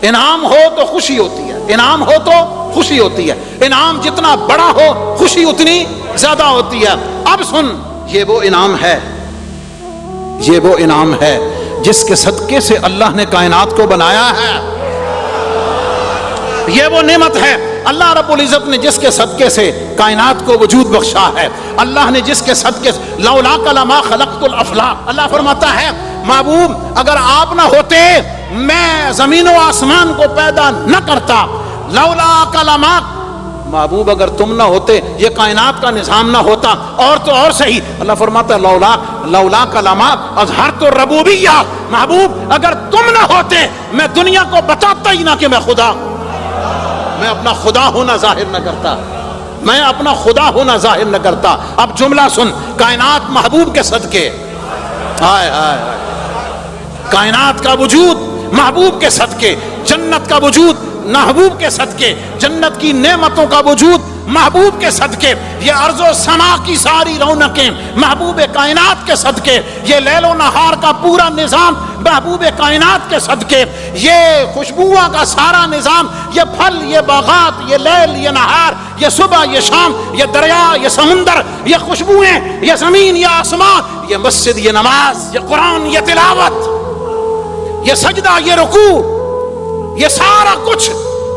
انعام ہو تو خوشی ہوتی ہے، انعام ہو تو خوشی ہوتی ہے، انعام جتنا بڑا ہو خوشی اتنی زیادہ ہوتی ہے۔ اب سن، یہ وہ انعام ہے، یہ وہ انعام ہے جس کے صدقے سے اللہ نے کائنات کو بنایا ہے۔ یہ وہ نعمت ہے اللہ رب العزت نے جس کے صدقے سے کائنات کو وجود بخشا ہے۔ اللہ نے جس کے صدقے سے لولاک لما خلقت الافلاق، اللہ فرماتا ہے محبوب اگر آپ نہ ہوتے میں زمین و آسمان کو پیدا نہ کرتا، لولاک لما، محبوب اگر تم نہ ہوتے یہ کائنات کا نظام نہ ہوتا، اور تو اور صحیح اللہ فرماتا ہے لولاک لما اظہرت الربوبیہ، محبوب اگر تم نہ ہوتے میں دنیا کو بتاتا ہی نہ کہ میں خدا، میں اپنا خدا ہونا ظاہر نہ کرتا، میں اپنا خدا ہونا ظاہر نہ کرتا۔ اب جملہ سن، کائنات محبوب کے صدقے، ہائے ہائے ہائے، کائنات کا وجود محبوب کے صدقے، جنت کا وجود محبوب کے صدقے، جنت کی نعمتوں کا وجود محبوب کے صدقے، یہ ارض و سما کی ساری رونقیں محبوب کائنات کے صدقے، یہ لیل و نہار کا پورا نظام محبوب کائنات کے صدقے، یہ خوشبوؤں کا سارا نظام، یہ پھل، یہ باغات، یہ لیل، یہ نہار، یہ صبح، یہ شام، یہ دریا، یہ سمندر، یہ خوشبوئیں، یہ زمین، یہ آسمان، یہ مسجد، یہ نماز، یہ قرآن، یہ تلاوت، یہ سجدہ، یہ رکوع، یہ سارا کچھ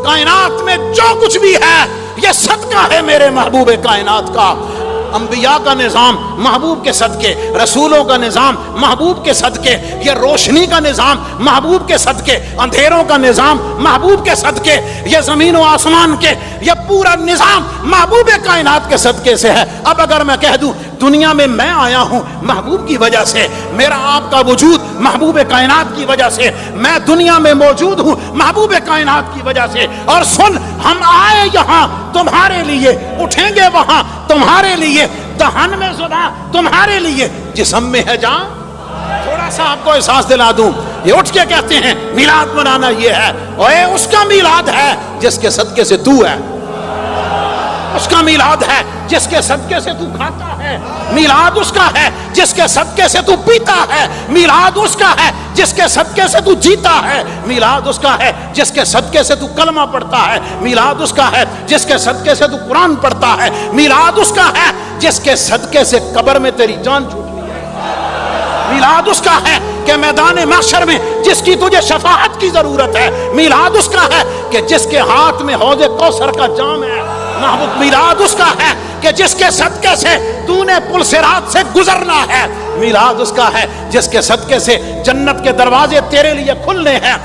کائنات میں جو کچھ بھی ہے یہ صدقہ ہے میرے محبوب کائنات کا۔ انبیاء کا نظام محبوب کے صدقے، رسولوں کا نظام محبوب کے صدقے، یہ روشنی کا نظام محبوب کے صدقے، اندھیروں کا نظام محبوب کے صدقے، یہ زمین و آسمان کے یہ پورا نظام محبوب کائنات کے صدقے سے ہے۔ اب اگر میں کہہ دوں دنیا میں میں آیا ہوں محبوب کی وجہ سے، میرا آپ کا وجود محبوب کائنات کی وجہ سے، میں دنیا میں موجود ہوں محبوب کائنات کی وجہ سے، اور سن ہم آئے یہاں تمہارے لیے، اٹھیں گے وہاں تمہارے لیے، دہن میں زبان تمہارے لیے، جسم میں ہے جان۔ تھوڑا سا آپ کو احساس دلا دوں، یہ اٹھ کے کہتے ہیں میلاد منانا یہ ہے، اور اس کا میلاد ہے جس کے صدقے سے تو ہے، اس کا میلاد ہے جس کے صدقے سے تو کھاتا ہے، میلاد اس کا ہے جس کے صدقے سے تو پیتا ہے، میلاد اس کا ہے جس کے صدقے سے تو جیتا ہے، میلاد اس کا ہے جس کے صدقے سے تو کلمہ پڑھتا ہے، میلاد اس کا ہے جس کے صدقے سے تو قرآن پڑھتا ہے، میلاد اس کا ہے جس کے صدقے سے قبر میں تیری جان چھوٹی ہے، میلاد اس کا ہے کہ میدان محشر میں جس کی تجھے شفاعت کی ضرورت ہے، میلاد اس کا ہے کہ جس کے ہاتھ میں حوض کوثر کا جام ہے، محبوب میلاد اس کا ہے کہ جس کے صدقے سے تو نے پل صراط سے گزرنا ہے، میلاد اس کا ہے جس کے صدقے سے جنت کے دروازے تیرے لیے کھلنے ہیں،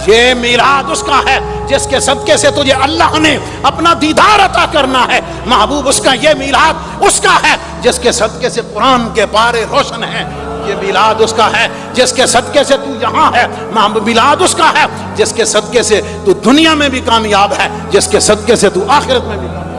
یہ میلاد اس کا ہے جس کے صدقے سے تجھے اللہ نے اپنا دیدار عطا کرنا ہے، محبوب اس کا یہ میلاد اس کا ہے جس کے صدقے سے قرآن کے پارے روشن ہیں، یہ میلاد اس کا ہے جس کے صدقے سے تو یہاں ہے، محبوب میلاد اس کا ہے جس کے صدقے سے تو دنیا میں بھی کامیاب ہے، جس کے صدقے سے تو آخرت میں بھی کامیاب ہے۔